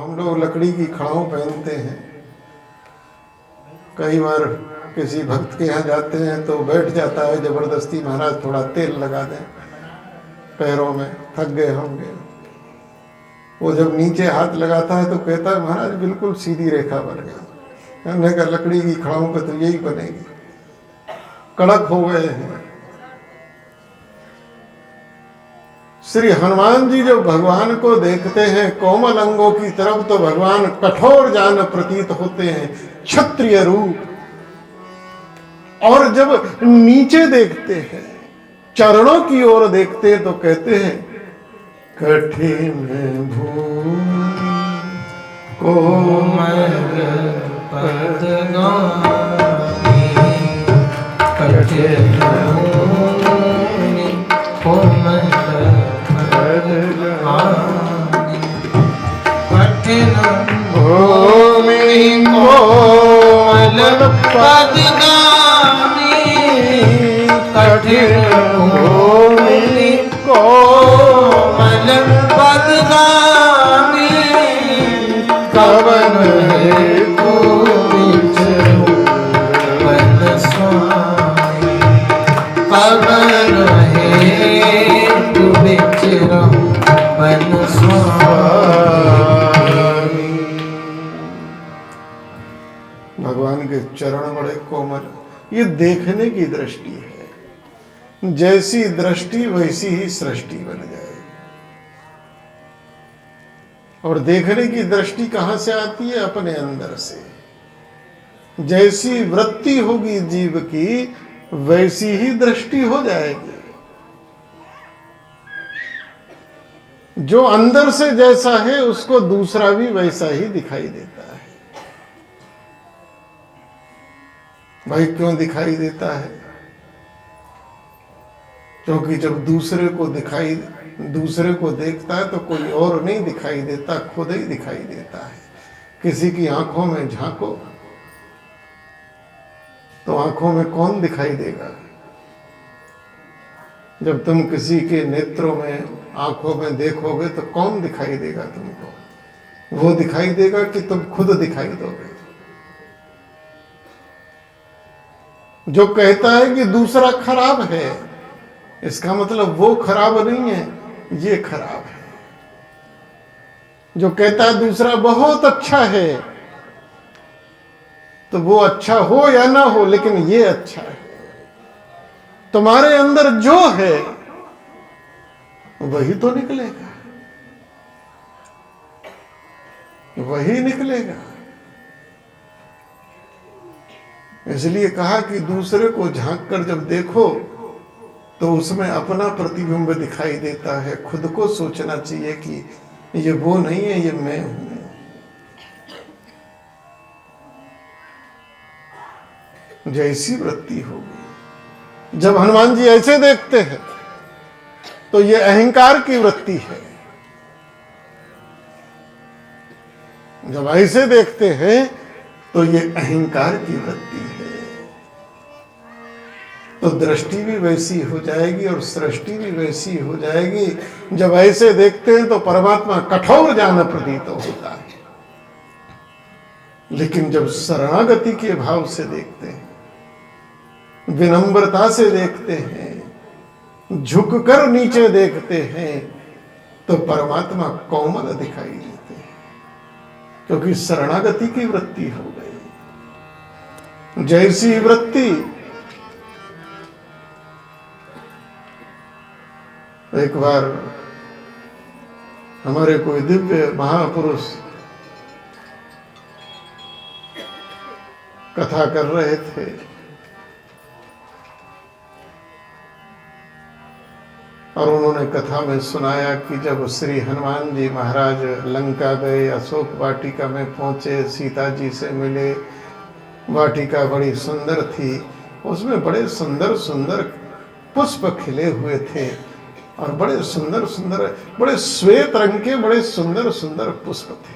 हम लोग लकड़ी की खड़ाऊ पहनते हैं। कई बार किसी भक्त के यहाँ जाते हैं तो बैठ जाता है जबरदस्ती, महाराज थोड़ा तेल लगा दें पैरों में, थक गए होंगे। वो जब नीचे हाथ लगाता है तो कहता है महाराज बिल्कुल सीधी रेखा बन गई। हमने कहा लकड़ी की खड़ाऊ पे तो यही बनेगी, कड़क हो गए हैं। श्री हनुमान जी जब भगवान को देखते हैं कोमल अंगों की तरफ तो भगवान कठोर जान प्रतीत होते हैं, क्षत्रिय रूप। और जब नीचे देखते हैं, चरणों की ओर देखते हैं तो कहते हैं कठिन भूमि कोमल पदगामी, कठिन भूमि कोमल कठिन भूमि कोमल पदगामी, कठिन भूमि कोमल पदगामी, कवन हेतु विचरू वन स्वामी, कवन हेतु विचरू वन स्वामी। भगवान के चरण बड़े कोमल। ये देखने की दृष्टि है, जैसी दृष्टि वैसी ही सृष्टि बन जाएगी। और देखने की दृष्टि कहां से आती है? अपने अंदर से। जैसी वृत्ति होगी जीव की वैसी ही दृष्टि हो जाएगी। जो अंदर से जैसा है उसको दूसरा भी वैसा ही दिखाई देता है। भाई क्यों दिखाई देता है? क्योंकि जब दूसरे को देखता है तो कोई और नहीं दिखाई देता, खुद ही दिखाई देता है। किसी की आंखों में झांको तो आंखों में कौन दिखाई देगा? जब तुम किसी के नेत्रों में, आंखों में देखोगे तो कौन दिखाई देगा तुमको? वो दिखाई देगा कि तुम खुद दिखाई दोगे? जो कहता है कि दूसरा खराब है, इसका मतलब वो खराब नहीं है, ये खराब है। जो कहता है दूसरा बहुत अच्छा है, तो वो अच्छा हो या ना हो लेकिन ये अच्छा है। तुम्हारे अंदर जो है वही तो निकलेगा, वही निकलेगा। इसलिए कहा कि दूसरे को झांक कर जब देखो तो उसमें अपना प्रतिबिंब दिखाई देता है। खुद को सोचना चाहिए कि ये वो नहीं है, ये मैं हूं। जैसी वृत्ति होगी। जब हनुमान जी ऐसे देखते हैं तो ये अहंकार की वृत्ति है। जब ऐसे देखते हैं तो ये अहंकार की वृत्ति है। तो दृष्टि भी वैसी हो जाएगी और सृष्टि भी वैसी हो जाएगी। जब ऐसे देखते हैं तो परमात्मा कठोर जान प्रतीत होता है, लेकिन जब शरणागति के भाव से देखते हैं, विनम्रता से देखते हैं, झुककर नीचे देखते हैं, तो परमात्मा कोमल दिखाई देते हैं, क्योंकि शरणागति की वृत्ति हो गई। जैसी वृत्ति, एक बार हमारे कोई दिव्य महापुरुष कथा कर रहे थे। और उन्होंने कथा में सुनाया कि जब श्री हनुमान जी महाराज लंका गए, अशोक वाटिका में पहुंचे, सीता जी से मिले। वाटिका बड़ी सुंदर थी, उसमें बड़े सुंदर सुंदर पुष्प खिले हुए थे और बड़े सुंदर सुंदर, बड़े श्वेत रंग के बड़े सुंदर सुंदर पुष्प थे।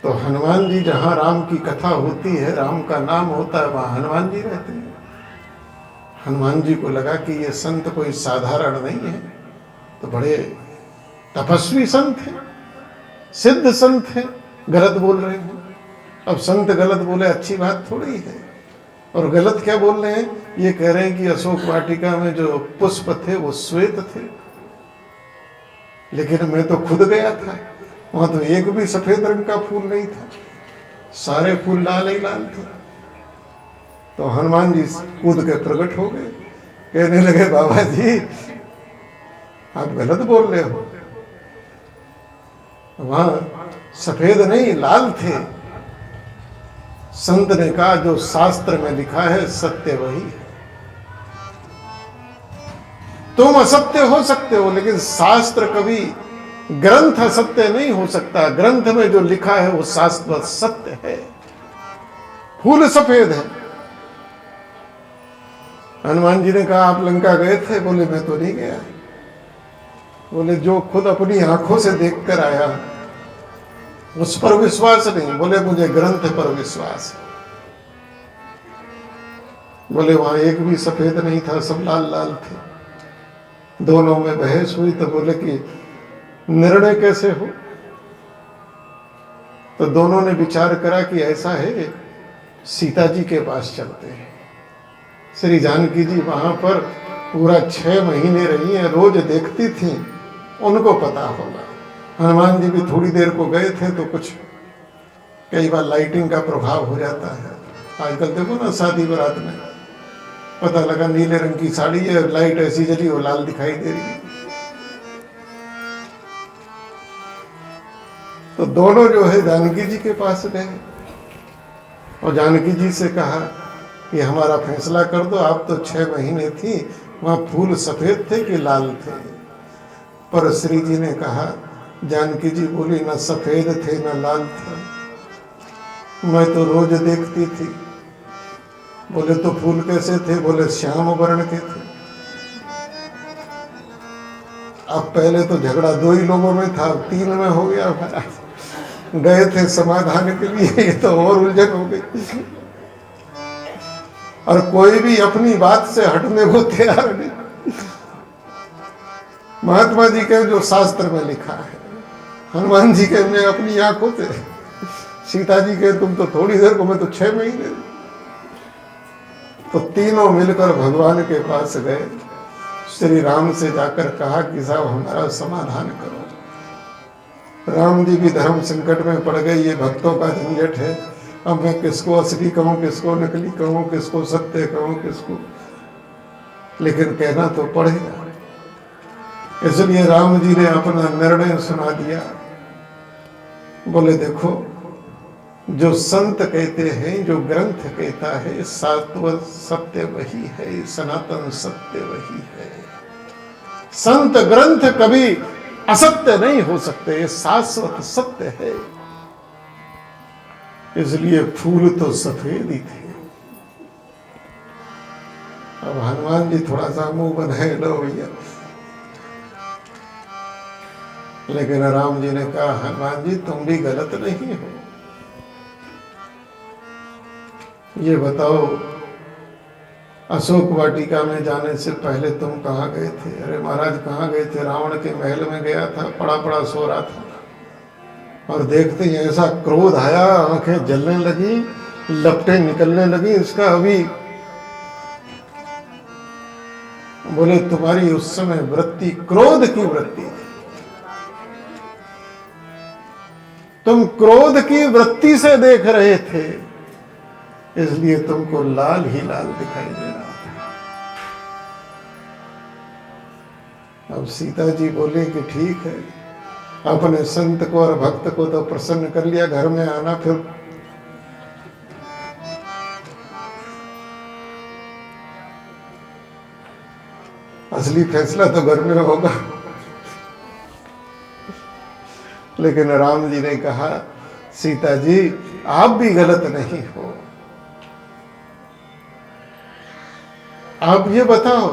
तो हनुमान जी, जहां राम की कथा होती है, राम का नाम होता है, वहां हनुमान जी रहते हैं। हनुमान जी को लगा कि ये संत कोई साधारण नहीं है, तो बड़े तपस्वी संत है, सिद्ध संत है, गलत बोल रहे हैं। अब संत गलत बोले अच्छी बात थोड़ी है। और गलत क्या बोल रहे हैं? ये कह रहे हैं कि अशोक वाटिका में जो पुष्प थे वो श्वेत थे, लेकिन मैं तो खुद गया था, वहां तो एक भी सफेद रंग का फूल नहीं था, सारे फूल लाल ही लाल थे। तो हनुमान जी कूद के प्रकट हो गए, कहने लगे बाबा जी आप गलत बोल रहे हो, वहां सफेद नहीं लाल थे। संत ने कहा जो शास्त्र में लिखा है सत्य वही है। तुम असत्य हो सकते हो, लेकिन शास्त्र कभी, ग्रंथ असत्य नहीं हो सकता। ग्रंथ में जो लिखा है वो शास्त्र सत्य है। फूल सफेद है। हनुमान जी ने कहा आप लंका गए थे? बोले मैं तो नहीं गया। बोले जो खुद अपनी आंखों से देखकर आया उस पर विश्वास नहीं? बोले मुझे ग्रंथ पर विश्वास है। बोले वहां एक भी सफेद नहीं था, सब लाल लाल थे। दोनों में बहस हुई तो बोले कि निर्णय कैसे हो? तो दोनों ने विचार करा कि ऐसा है, सीता जी के पास चलते हैं। श्री जानकी जी वहां पर पूरा 6 महीने रही हैं, रोज देखती थी, उनको पता होगा। हनुमान जी भी थोड़ी देर को गए थे तो कुछ कई बार लाइटिंग का प्रभाव हो जाता है। आजकल देखो ना शादी बारात में पता लगा नीले रंग की साड़ी है, लाइट ऐसी जली वो लाल दिखाई दे रही है। तो दोनों जो है जानकी जी के पास गए और जानकी जी से कहा कि हमारा फैसला कर दो, आप तो 6 महीने थी, वहां फूल सफेद थे कि लाल थे? पर श्री जी ने कहा, जानकी जी बोली न सफेद थे न लाल थे, मैं तो रोज देखती थी। बोले तो फूल कैसे थे? बोले श्याम वर्ण के थे। अब पहले तो झगड़ा 2 ही लोगों में था, 3 में हो गया। महाराज गए थे समाधान के लिए, ये तो और उलझन हो गई। और कोई भी अपनी बात से हटने को तैयार नहीं। महात्मा जी के जो शास्त्र में लिखा है, हनुमान जी के मैं अपनी आंखों से, सीता जी के तुम तो थोड़ी देर को, मैं तो 6 महीने। तो तीनों मिलकर भगवान के पास गए। श्री राम से जाकर कहा कि साहब हमारा समाधान करो। राम जी भी धर्म संकट में पड़ गए, ये भक्तों का झंझट है, अब मैं किसको असली कहूं, किसको नकली कहूं, किसको सत्य कहूं, किसको, लेकिन कहना तो पड़ेगा। इसलिए राम जी ने अपना निर्णय सुना दिया। बोले देखो, जो संत कहते हैं, जो ग्रंथ कहता है, शाश्वत सत्य वही है, सनातन सत्य वही है। संत ग्रंथ कभी असत्य नहीं हो सकते, शाश्वत सत्य है। इसलिए फूल तो सफेद ही थे। अब हनुमान जी थोड़ा सा मुंह बनाए, लो भैया। लेकिन राम जी ने कहा, हनुमान जी तुम भी गलत नहीं हो। ये बताओ, अशोक वाटिका में जाने से पहले तुम कहाँ गए थे? अरे महाराज कहाँ गए थे? रावण के महल में गया था, पड़ा पड़ा सो रहा था, और देखते ही ऐसा क्रोध आया, आंखें जलने लगी, लपटें निकलने लगी इसका। अभी बोले तुम्हारी उस समय वृत्ति क्रोध की वृत्ति थी, तुम क्रोध की वृत्ति से देख रहे थे, इसलिए तुमको लाल ही लाल दिखाई दे रहा था। अब सीता जी बोले कि ठीक है, अपने संत को और भक्त को तो प्रसन्न कर लिया, घर में आना फिर असली फैसला तो घर में होगा। लेकिन राम जी ने कहा, सीता जी आप भी गलत नहीं हो। आप ये बताओ,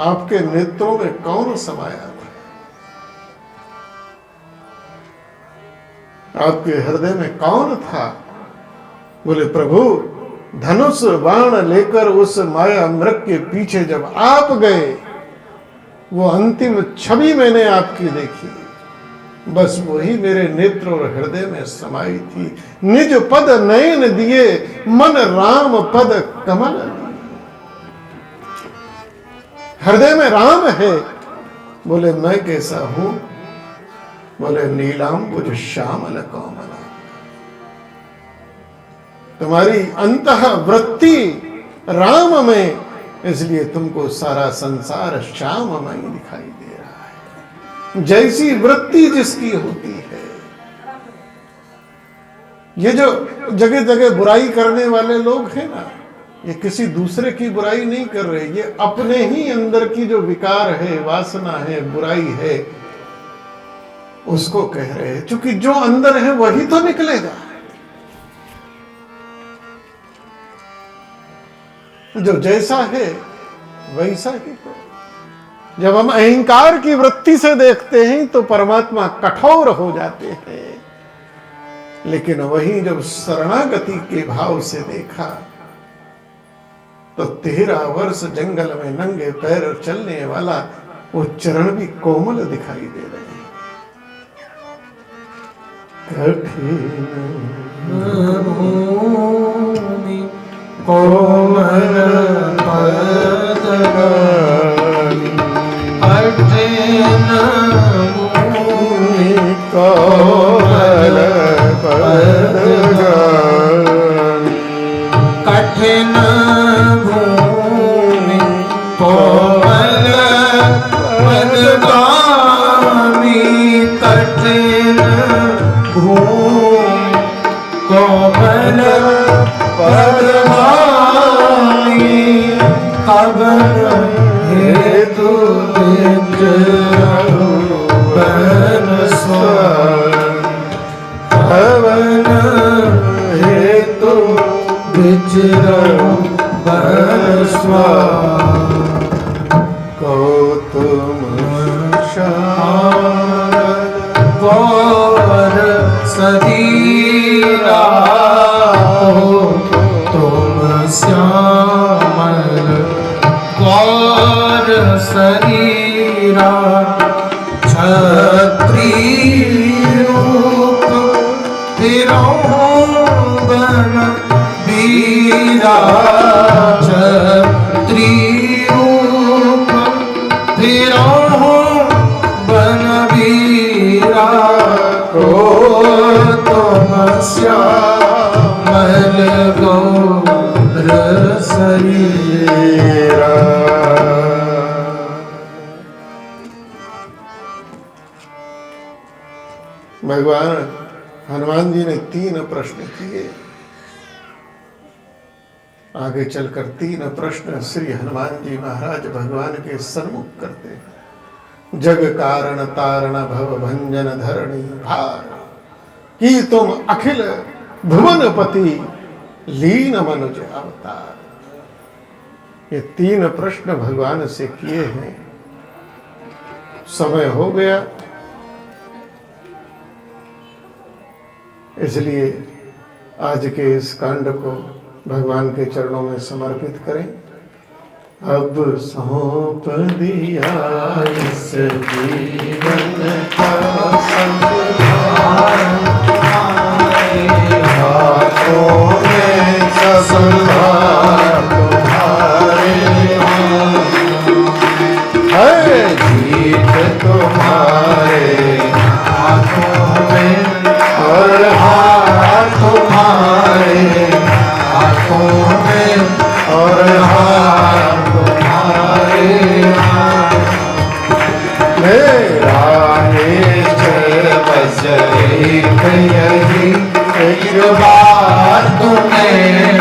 आपके नेत्रों में कौन समाया था? आपके हृदय में कौन था? बोले प्रभु, धनुष बाण लेकर उस माया मृग के पीछे जब आप गए, वो अंतिम छवि मैंने आपकी देखी। बस वही मेरे नेत्र और हृदय में समाई थी। निज पद नयन दिए, मन राम पद कमल लिए। हृदय में राम है। बोले मैं कैसा हूं? बोले नीलांबुज श्यामल कोमल। तुम्हारी अंतः वृत्ति राम में, इसलिए तुमको सारा संसार श्याममय दिखाई दे रहा है। जैसी वृत्ति जिसकी होती है। ये जो जगह जगह बुराई करने वाले लोग हैं ना, ये किसी दूसरे की बुराई नहीं कर रहे, ये अपने ही अंदर की जो विकार है, वासना है, बुराई है, उसको कह रहे हैं। क्योंकि जो अंदर है वही तो निकलेगा। जो जैसा है वैसा ही तो। जब हम अहंकार की वृत्ति से देखते हैं तो परमात्मा कठोर हो जाते हैं, लेकिन वहीं जब शरणागति के भाव से देखा तो 13 वर्ष जंगल में नंगे पैर चलने वाला वो चरण भी कोमल दिखाई दे रहे हैं। कोमल पद कठिन भूमि, कोमल पद कठिन भूमि, कोमल पदगामी, कठिन भूमि, कोमल पदगामी, कवन हेतु विचरहु बन स्वामी, कवन हेतु विचरहु बन स्वामी। गौतम गौर शरीरा तुम श्यामल, गौर शरीरा छत्री रूप फिरौं बन बीरा, छत्री रूप फिरौं बन बीरा, को तुम श्यामल गौर शरीरा। भगवान हनुमान जी ने 3 प्रश्न किए। आगे चलकर 3 प्रश्न श्री हनुमान जी महाराज भगवान के सन्मुख करते हैं। जग कारण तारण भव भंजन धरणी भार, कि तुम अखिल भुवनपति लीन मनुज अवतार। ये 3 प्रश्न भगवान से किए हैं। समय हो गया, इसलिए आज के इस कांड को भगवान के चरणों में समर्पित करें। अब सौंप दिया इस जीवन का संभार, हाथों में संभार तुम्हारे है, जीत तुम्हारे हाथों में और हाथ तुम्हारे हाथों में और हाथ तुम्हारे मेरा निश्चय बस एक यही, एक बार तुम्हें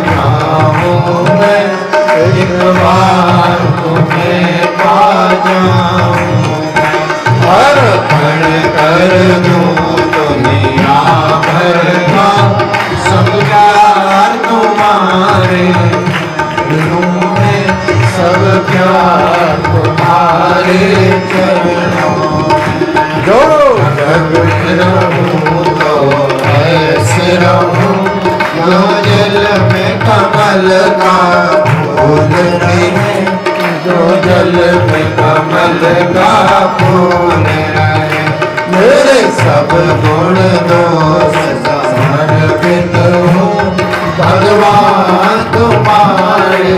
जाऊं मैं, एक बार तुम्हें पा जाऊं, हर क्षण कर दूं दुनिया भर का सब प्यार तुम्हारे दिलों में, सब प्यार तुम्हारे चरणों। जो जग रहूं तो ऐसे रहूं, जो जल में कमल का फूल रहे, जो जल में कमल का फूल रहे, तेरे सब गुण दोष समर्पित हूँ भगवान तुम्हारे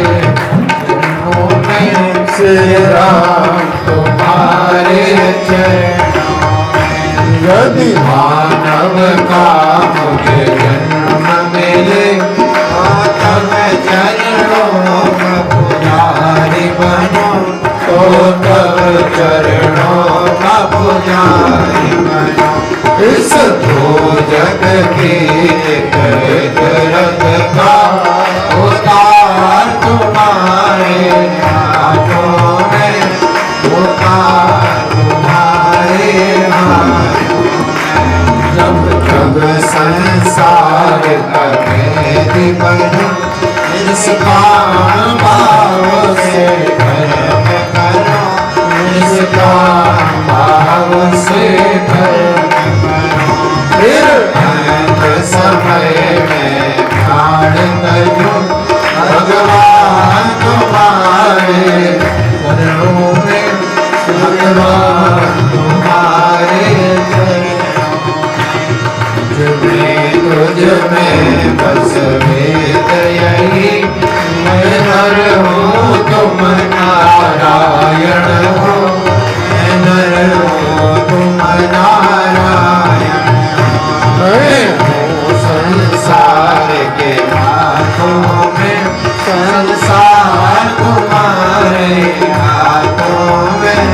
चरणों में श्री राम तुम्हारे चरणों में यदि मानव का मुझे जन्म मिले तब चरणों में पुजारी बनो तो तब चरणों का पुजारी बनो इस दो जग की जगत का उतार तुम्हारे हाथों में उतार तुम्हारे हाथों में जब जब संसार का कैदी बनो इस काम भाव से कर्म करो इस काम भाव से कर्म करो फिर अंत समय में प्राण तजो भगवान तुम्हारे चरणों में भगवान तुम्हारे चरणों में तुझ में बस वेद यही मैं नर हूँ तुम नारायण हो मैं नर हूँ तुम नारायण हो मैं हूँ संसार के हाथों में संसार तुम्हारे हाथों में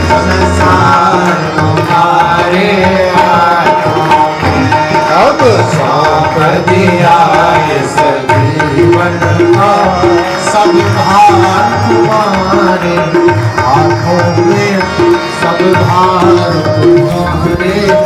संसार तुम्हारे हाथों में अब सौंप दिया इस जीवन का सब भार तुम्हारे हाथों में सब भार तुम्हारे